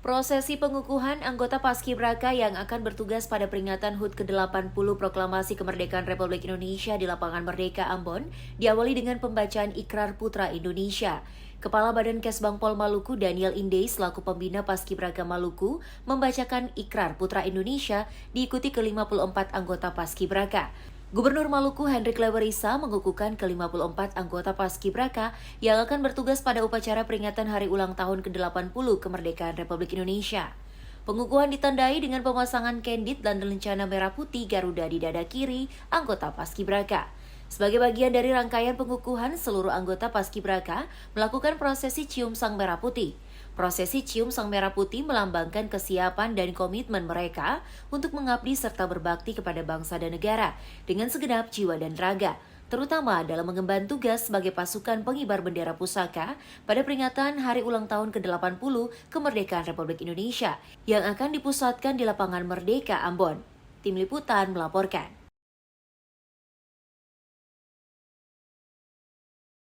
Prosesi pengukuhan anggota Paskibraka yang akan bertugas pada peringatan HUT ke-80 Proklamasi Kemerdekaan Republik Indonesia di Lapangan Merdeka Ambon diawali dengan pembacaan Ikrar Putra Indonesia. Kepala Badan Kesbangpol Maluku Daniel Indey selaku pembina Paskibraka Maluku membacakan Ikrar Putra Indonesia diikuti ke-54 anggota Paskibraka. Gubernur Maluku Hendrik Lewerisa mengukuhkan ke-54 anggota Paskibraka yang akan bertugas pada upacara peringatan Hari Ulang Tahun ke-80 Kemerdekaan Republik Indonesia. Pengukuhan ditandai dengan pemasangan kendit dan lencana merah putih Garuda di dada kiri anggota Paskibraka. Sebagai bagian dari rangkaian pengukuhan, seluruh anggota Paskibraka melakukan prosesi cium sang merah putih. Prosesi cium sang merah putih melambangkan kesiapan dan komitmen mereka untuk mengabdi serta berbakti kepada bangsa dan negara dengan segenap jiwa dan raga, terutama dalam mengemban tugas sebagai pasukan pengibar bendera pusaka pada peringatan Hari Ulang Tahun ke-80 Kemerdekaan Republik Indonesia yang akan dipusatkan di Lapangan Merdeka Ambon. Tim Liputan melaporkan.